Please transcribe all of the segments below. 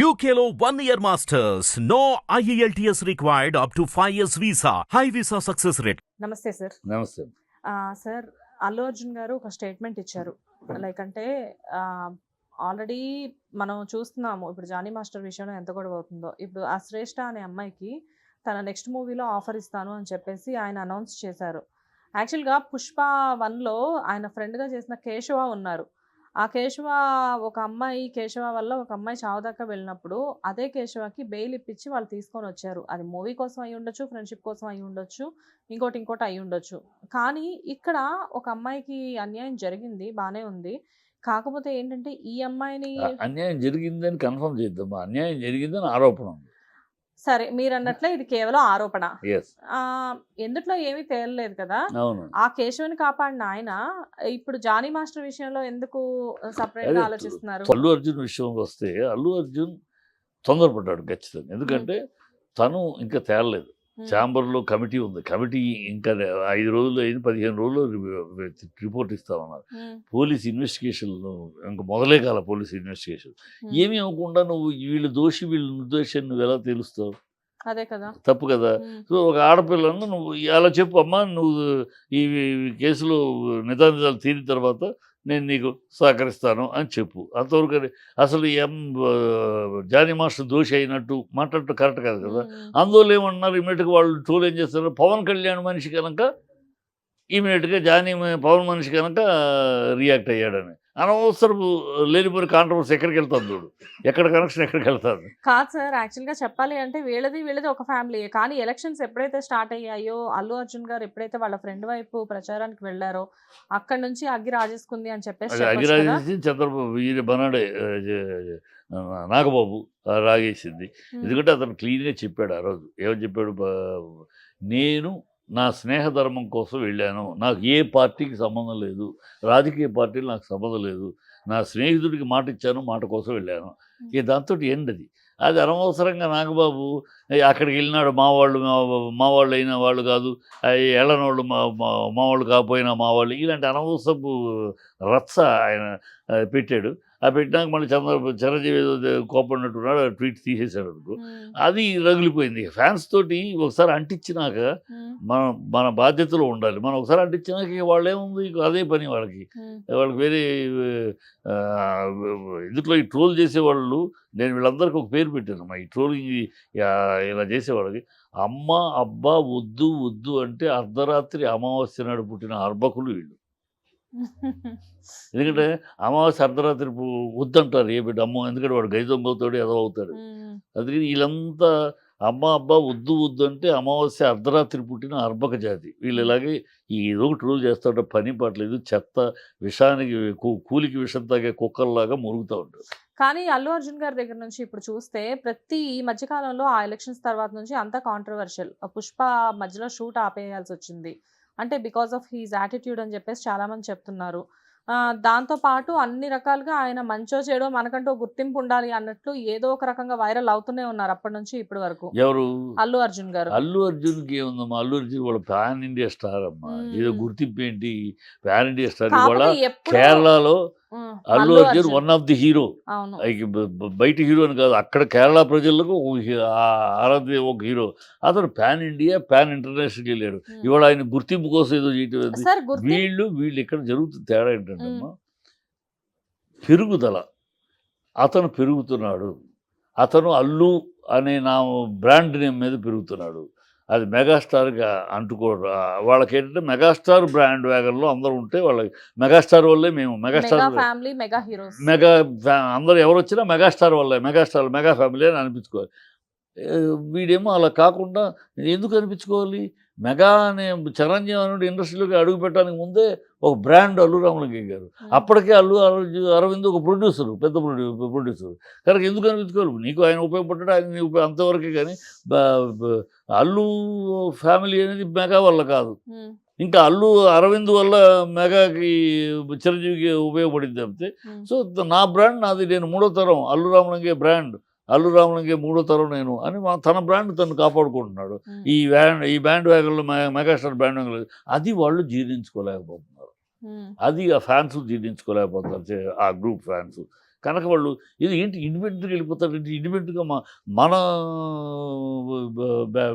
UKLO 1 year masters. No IELTS required up to 5 years visa. High visa success rate. నమస్తే sir. నమస్తే. Sir, Allu Arjun గారు ఒక statement ఇచ్చారు. Like అంటే ఆల్రెడీ మనం చూస్తున్నాము ఇప్పుడు జానీ మాస్టర్ విషయంలో ఎంత గొడవ అవుతుందో. ఇప్పుడు ఆ శ్రేష్ఠ అనే అమ్మాయికి తన నెక్స్ట్ మూవీలో ఆఫర్ ఇస్తాను అని చెప్పేసి ఆయన అనౌన్స్ చేశారు. యాక్చువల్గా పుష్ప 1లో ఆయన ఫ్రెండ్గా చేసిన కేశవ ఉన్నారు. ఆ కేశవ ఒక అమ్మాయి కేశవ వల్ల ఒక అమ్మాయి చావుదాకా వెళ్ళినప్పుడు అదే కేశవకి బెయిల్ ఇప్పించి వాళ్ళు తీసుకొని వచ్చారు. అది మూవీ కోసం అయి ఉండొచ్చు, ఫ్రెండ్షిప్ కోసం అయి ఉండొచ్చు, ఇంకోటి అయి ఉండొచ్చు. కానీ ఇక్కడ ఒక అమ్మాయికి అన్యాయం జరిగింది, బాగానే ఉంది. కాకపోతే ఏంటంటే ఈ అమ్మాయిని అన్యాయం జరిగిందని కన్ఫర్మ్ చేద్దాం. అన్యాయం జరిగిందని ఆరోపణ ఉంది. సరే, మీరు అన్నట్లే ఇది కేవలం ఆరోపణ. Yes. ఎందుట్లో ఏమీ తేలలేదు కదా. అవును. ఆ కేశవుని కాపాడిన ఆయన ఇప్పుడు జానీ మాస్టర్ విషయంలో ఎందుకు సపరేట్ గా ఆలోచిస్తున్నారు? అల్లు అర్జున్ విషయం వస్తే అల్లు అర్జున్ తొందరపడ్డాడు ఖచ్చితంగా. ఎందుకంటే తను ఇంకా తేలలేదు. ఛాంబర్లో కమిటీ ఉంది. కమిటీ ఇంకా 5 రోజులు అయింది, 15 రోజులు రిపోర్ట్ ఇస్తామన్నారు. పోలీస్ ఇన్వెస్టిగేషన్ ఇంకా మొదలే కాల పోలీస్ ఇన్వెస్టిగేషన్. ఏమీ అవ్వకుండా నువ్వు వీళ్ళు దోషి వీళ్ళు నిర్దోషి నువ్వు ఎలా తెలుస్తావు? అదే కదా, తప్పు కదా. సో ఒక ఆడపిల్లను నువ్వు అలా చెప్పు, అమ్మా నువ్వు ఈ కేసులో నిజాలు తీరిన తర్వాత నేను నీకు సహకరిస్తాను అని చెప్పు. అంతవరకు అసలు జానీ మాస్టర్ దోషి అయినట్టు మాట్లాడటం కరెక్ట్ కాదు కదా. అందువల్ల ఏమన్నారు, ఇమీడియట్గా వాళ్ళు ట్రోల్ ఏం చేస్తారు, పవన్ కళ్యాణ్ మనిషి కనుక ఇమీడియట్గా పవన్ మనిషి కనుక రియాక్ట్ అయ్యాడని. అనవసరపు లేనిపోయిన కాంట్రవర్సీ ఎక్కడికి వెళ్తాను చూడు, ఎక్కడ కనెక్షన్ ఎక్కడికి వెళ్తాను కాదు సార్. యాక్చువల్గా చెప్పాలి అంటే వీళ్ళది ఒక ఫ్యామిలీ. కానీ ఎలక్షన్స్ ఎప్పుడైతే స్టార్ట్ అయ్యాయో అల్లు అర్జున్ గారు ఎప్పుడైతే వాళ్ళ ఫ్రెండ్ వైపు ప్రచారానికి వెళ్ళారో అక్కడ నుంచి అగ్గి రాజేసుకుంది అని చెప్పేసి అగ్గి రాజేసి చంద్రబాబు వీరి బనాడే నాగబాబు రాగేసింది. ఎందుకంటే అతను క్లీన్గా చెప్పాడు ఆ రోజు. ఏమని చెప్పాడు, నేను నా స్నేహధర్మం కోసం వెళ్ళాను, నాకు ఏ పార్టీకి సంబంధం లేదు, రాజకీయ పార్టీలు నాకు సంబంధం లేదు, నా స్నేహితుడికి మాట ఇచ్చాను, మాట కోసం వెళ్ళాను. ఇక దాంతో ఎండ్ అది అనవసరంగా నాగబాబు అక్కడికి వెళ్ళినాడు, మా వాళ్ళు అయిన వాళ్ళు కాదు, ఎళ్ళనోళ్ళు మా వాళ్ళు కాకపోయినా మా వాళ్ళు, ఇలాంటి అనవసరపు రచ్చ ఆయన పెట్టాడు. ఆ పెట్టినాక మళ్ళీ చిరంజీవి కోపడినట్టున్నాడు, ట్వీట్ తీసేశాడు అనుకో. అది రగిలిపోయింది ఫ్యాన్స్ తోటి. ఒకసారి అంటించినాక మన బాధ్యతలో ఉండాలి. మనం ఒకసారి అంటించినాక వాళ్ళు ఏముంది, అదే పని వాళ్ళకి వేరే ఇందులో ఈ ట్రోల్ చేసేవాళ్ళు. నేను వీళ్ళందరికీ ఒక పేరు పెట్టాను, ఈ ట్రోలింగ్ ఇలా చేసేవాళ్ళకి అమ్మ అబ్బా వద్దు వద్దు అంటే అర్ధరాత్రి అమావాస్య నాడు పుట్టిన అర్భకులు వీళ్ళు. ఎందుకంటే అమావాస్య అర్ధరాత్రి వద్దంటారు ఏ బిడ్డ అమ్మ, ఎందుకంటే వాడు గైదొంగ అవుతాడు, ఎదో అవుతాడు. అందుకని వీళ్ళంతా అమ్మ అబ్బా వద్దు వద్దు అంటే అమావాస్య అర్ధరాత్రి పుట్టిన అర్భక జాతి వీళ్ళు. ఇలాగే ఏదో ఒకటి రూల్ చేస్తూ ఉంటారు, పని పట్టలేదు, చెత్త విషానికి కూలికి విషం తాగే కుక్కల్లాగా మురుగుతూ ఉంటారు. కానీ అల్లు అర్జున్ గారి దగ్గర నుంచి ఇప్పుడు చూస్తే ప్రతి ఈ మధ్యకాలంలో ఆ ఎలక్షన్స్ తర్వాత నుంచి అంతా కాంట్రవర్షియల్. పుష్ప మధ్యలో షూట్ ఆపేయాల్సి వచ్చింది అంటే బికాస్ ఆఫ్ హీజ్ యాటిట్యూడ్ అని చెప్పేసి చాలామంది చెప్తున్నారు. దాంతోపాటు అన్ని రకాలుగా ఆయన మంచో చెడో మనకంటూ గుర్తింపు ఉండాలి అన్నట్లు ఏదో ఒక రకంగా వైరల్ అవుతూనే ఉన్నారు అప్పటి నుంచి ఇప్పటి వరకు. ఎవరు? అల్లు అర్జున్ గారు. అల్లు అర్జున్కి ఏముందమ్మా, అల్లు అర్జున్ వాళ్ళ పాన్ ఇండియా స్టార్ అమ్మా. ఏదో గుర్తింపు ఏంటి, పాన్ ఇండియా స్టార్. ఇవాళ కేరళలో Allu Arjun one of the hero. బయట హీరో అని కాదు, అక్కడ కేరళ ప్రజలకు ఆరాధ్య ఒక హీరో. అతను పాన్ ఇండియా పాన్ ఇంటర్నేషనల్కి వెళ్ళాడు. ఇవాళ ఆయన గుర్తింపు కోసం ఏదో చేయటం. వీళ్ళు ఇక్కడ జరుగుతుంది తేడా ఏంటంటే అమ్మా, పెరుగుదల. అతను పెరుగుతున్నాడు, అతను అల్లు అనే నా బ్రాండ్ నేమ్ మీద పెరుగుతున్నాడు. అది మెగాస్టార్గా అంటుకోడు. వాళ్ళకి ఏంటంటే మెగాస్టార్ బ్రాండ్ వ్యాగన్లో అందరూ ఉంటే వాళ్ళకి మెగాస్టార్ వల్లే మేము మెగాస్టార్ అందరూ ఎవరు వచ్చినా మెగాస్టార్ వల్లే మెగా ఫ్యామిలీ అని అనిపించుకోవాలి. వీడేమో అలా కాకుండా ఎందుకు అనిపించుకోవాలి? మెగా అనే చిరంజీవి అనే ఇండస్ట్రీలోకి అడుగు పెట్టడానికి ముందే ఒక బ్రాండ్ అల్లు రామలింగయ్య గారు. అప్పటికే అరవింద్ ఒక ప్రొడ్యూసరు, పెద్ద ప్రొడ్యూసరు కనుక ఎందుకు అనిపించుకోవాలి? నీకు ఆయన ఉపయోగపడ్డాడు, ఆయన అంతవరకే. కానీ అల్లు ఫ్యామిలీ అనేది మెగా వల్ల కాదు, ఇంకా అల్లు అరవింద్ వల్ల మెగాకి చిరంజీవికి ఉపయోగపడింది తప్పితే. సో నా బ్రాండ్ నాది, నేను 3వ తరం అల్లు రామలింగయ్య బ్రాండ్, అల్లు రామలింగయ్య 3వ తరం నేను అని తన బ్రాండ్ తను కాపాడుకుంటున్నాడు. ఈ బ్యాండ్ వ్యాగన్లో మెగాస్టార్ బ్యాండ్ వ్యాగన్ అది వాళ్ళు జీర్ణించుకోలేకపోతున్నారు. అది ఆ ఫ్యాన్స్ జీర్ణించుకోలేకపోతున్నారు, ఆ గ్రూప్ ఫ్యాన్స్. కనుక వాళ్ళు ఇది ఏంటి ఇండిపెండెంట్గా వెళ్ళిపోతారు, ఇండిపెండెంట్గా మన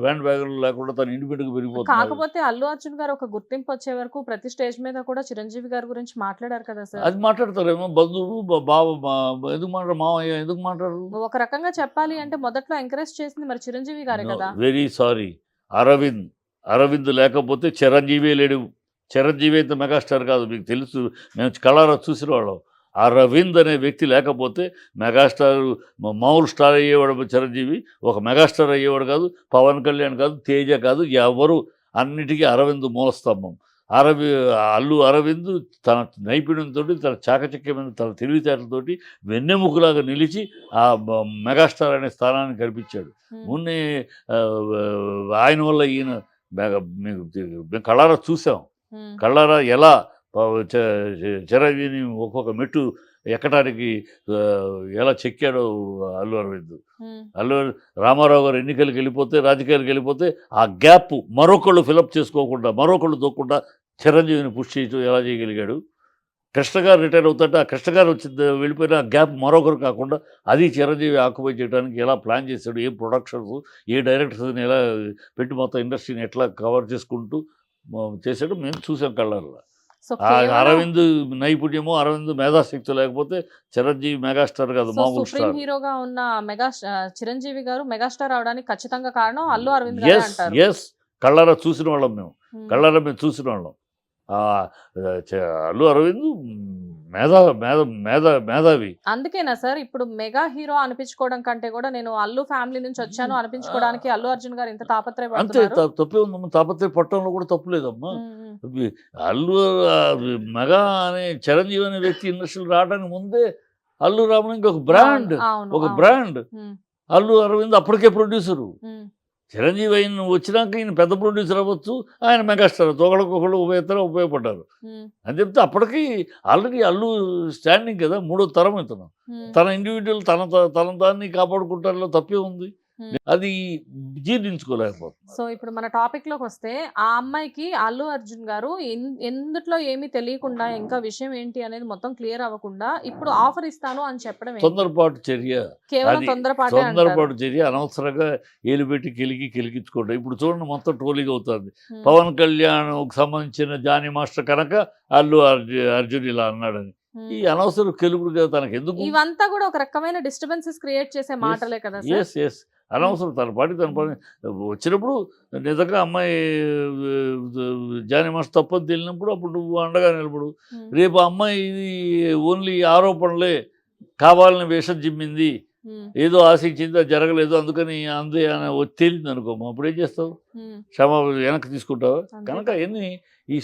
బ్యాండ్ బ్యాగులు లేకుండా తను ఇండిపెండెంట్గా పెరిగిపోతుంది. కాకపోతే అల్లు అర్జున్ గారు ఒక గుర్తింపు వచ్చే వరకు ప్రతి స్టేజ్ మీద కూడా చిరంజీవి గారి గురించి మాట్లాడారు కదా సార్. అది మాట్లాడతారేమో బంధువులు బావ ఎందుకు మాట్లాడరు, మావయ్య ఎందుకు మాట్లాడరు? ఒక రకంగా చెప్పాలి అంటే మొదట్లో ఎంకరేజ్ చేసింది మరి చిరంజీవి గారే కదా. వెరీ సారీ, అరవింద్ లేకపోతే చిరంజీవి లేడు. చిరంజీవి అయితే మెగాస్టార్ కాదు, మీకు తెలుసు, మేము కళారా చూసిన వాళ్ళం. అరవింద్ అనే వ్యక్తి లేకపోతే మెగాస్టార్ మామూలు స్టార్ అయ్యేవాడు చిరంజీవి, ఒక మెగాస్టార్ అయ్యేవాడు కాదు, పవన్ కళ్యాణ్ కాదు, తేజ కాదు, ఎవరు. అన్నిటికీ అరవింద్ మూలస్తంభం. అల్లు అరవింద్ తన నైపుణ్యంతో, తన చాకచక్యమైన తన తెలివితేటలతోటి వెన్నెముకలాగా నిలిచి ఆ మెగాస్టార్ అనే స్థానాన్ని కల్పించాడు. మొన్నే ఆయన వల్ల ఈయన మేము కళ్ళారా చూసాం, కళ్ళారా ఎలా చిరంజీవిని ఒక్కొక్క మెట్టు ఎక్కడానికి ఎలా చెక్కాడో అల్లు అరవింద్. రామారావు గారు ఎన్నికలకు వెళ్ళిపోతే, రాజకీయాలకు వెళ్ళిపోతే ఆ గ్యాప్ మరొకళ్ళు ఫిలప్ చేసుకోకుండా, మరొకళ్ళు దొక్కకుండా చిరంజీవిని పుష్ చేయటం ఎలా చేయగలిగాడు. కృష్ణ గారు రిటైర్ అవుతుంటే ఆ కృష్ణ గారు వచ్చి వెళ్ళిపోయిన ఆ గ్యాప్ మరొకరు కాకుండా అది చిరంజీవి ఆక్యుపై చేయడానికి ఎలా ప్లాన్ చేశాడు, ఏ ప్రొడక్షన్స్, ఏ డైరెక్టర్స్ని ఎలా పెట్టి మొత్తం ఇండస్ట్రీని ఎట్లా కవర్ చేసుకుంటూ చేశాడు మేము చూసాం కళ్ళల్లో. అరవింద్ నైపుణ్యము, అరవింద్ మేధాశక్తి లేకపోతే చిరంజీవి మెగాస్టార్ కాదు, మామూలు స్టార్. హీరోగా ఉన్న చిరంజీవి గారు మెగాస్టార్ అవడానికి ఖచ్చితంగా కారణం అల్లు అరవింద్ గారే అంటారు. ఎస్, కళ్ళారా చూసిన వాళ్ళం మేము, కళ్ళారా మేము చూసిన వాళ్ళం. అల్లు అరవింద్ మేధావి. అందుకేనా సార్ ఇప్పుడు మెగా హీరో అనిపించుకోవడం కంటే కూడా నేను అల్లు ఫ్యామిలీ నుంచి వచ్చాను అనిపించుకోవడానికి అల్లు అర్జున్ గారు ఇంత అంతే, తాపత్రయపడుతున్నారు. తప్పే ఉందమ్మా, తాపత్రయ పట్టడంలో కూడా తప్పు లేదమ్మా. అల్లు మెగా అనే చిరంజీవి అనే వ్యక్తి ఇండస్ట్రీలో రావడానికి ముందే అల్లు రామలింగ ఒక బ్రాండ్. అల్లు అరవింద్ అప్పటికే ప్రొడ్యూసరు. చిరంజీవి ఆయన వచ్చినాక ఈయన పెద్ద ప్రొడ్యూసర్ అవ్వచ్చు, ఆయన మెగాస్టార్, ఒకళ్ళకొకళ్ళు ఉపయోగపడ్డారు అని చెప్తే అప్పటికి ఆల్రెడీ అల్లు స్టాండింగ్ కదా, మూడో తరం ఇతను. తన ఇండివిజువల్ తన దాన్ని కాపాడుకుంటారులో తప్పే ఉంది. అది జీర్ణించుకోలేకపోతుంది. సో ఇప్పుడు మన టాపిక్ లోకి వస్తే ఆ అమ్మాయికి అల్లు అర్జున్ గారు ఎందుట్లో ఏమీ తెలియకుండా ఇంకా విషయం ఏంటి అనేది మొత్తం క్లియర్ అవ్వకుండా ఇప్పుడు ఆఫర్ ఇస్తాను అని చెప్పడం తొందరపాటు చర్య, కేవలం తొందరపాటు చర్య. అనవసరంగా ఏలు పెట్టి కెలిగించుకోవడం. ఇప్పుడు చూడండి మొత్తం ట్రోలింగ్ అవుతుంది. పవన్ కళ్యాణ్ సంబంధించిన జానీ మాస్టర్ కనుక అల్లు అర్జున్ ఇలా అన్నాడని ఈ అనవసరం కెలుపుడు కదా తనకు ఎందుకు. ఇవంతా కూడా ఒక రకమైన డిస్టర్బెన్సెస్ క్రియేట్ చేసే మాటలే కదా. ఎస్ అనవసరం. తన పని వచ్చినప్పుడు నిజంగా అమ్మాయి జానీ మాస్టర్ తప్పని తెలిసినప్పుడు అప్పుడు నువ్వు అండగా నిలబడు. రేపు అమ్మాయి ఇది ఓన్లీ ఆరోపణలే, కావాలని వేషం జిమ్మింది, ఏదో ఆశించింది, అది జరగలేదు, అందుకని అందే అని తేలింది అనుకో, అప్పుడు ఏం చేస్తావు? క్షమాపణ వెనక్కి తీసుకుంటావా? కనుక ఎన్ని ఈ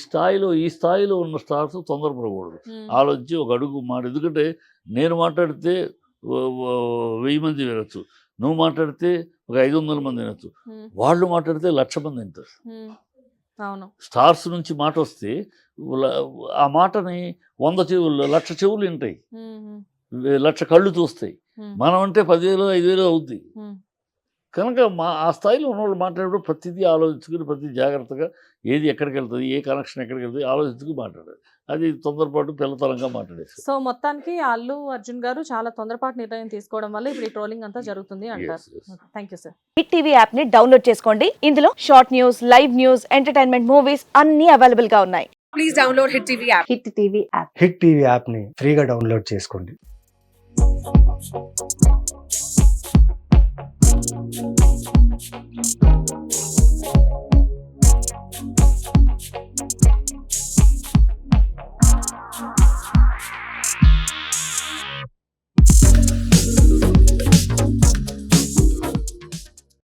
స్థాయిలో ఉన్న స్టార్స్ తొందరపడకూడదు, ఆలోచించి ఒక అడుగు ఎందుకంటే నేను మాట్లాడితే 1000 మంది వినొచ్చు, నువ్వు మాట్లాడితే ఒక 500 మంది వినొచ్చు, వాళ్ళు మాట్లాడితే 1,00,000 మంది వింటారు. స్టార్స్ నుంచి మాట వస్తే ఆ మాటని 100 చెవులు 1,00,000 చెవులు వింటాయి, 1,00,000 కళ్ళు చూస్తాయి. మనం అంటే 10,000 5,000 అవుద్ది. కనుక ఆ స్థాయిలో ఉన్నవాళ్ళు మాట్లాడేటప్పుడు ప్రతిదీ ఆలోచించుకుని, ప్రతి జాగ్రత్తగా ఏది ఎక్కడికి వెళ్తుంది, ఏ కనెక్షన్ ఎక్కడికి వెళ్తుంది ఆలోచించుకుని మాట్లాడాలి. అది తొందరపాటు పిల్లతనంగా మాట్లాడేది. సో మొత్తానికి అల్లు అర్జున్ గారు చాలా తొందరపాటు నిర్ణయం తీసుకోవడం వల్ల ఇప్పుడు ఈ ట్రోలింగ్ అంతా జరుగుతుంది అంటారు. Thank you sir. Hit TV app ని డౌన్లోడ్ చేసుకోండి. ఇందులో short news, live news, entertainment movies అన్ని అవైలబుల్ గా ఉన్నాయి. Please download hit TV app. Hit TV app hit TV app ని ఫ్రీగా డౌన్లోడ్ చేసుకోండి.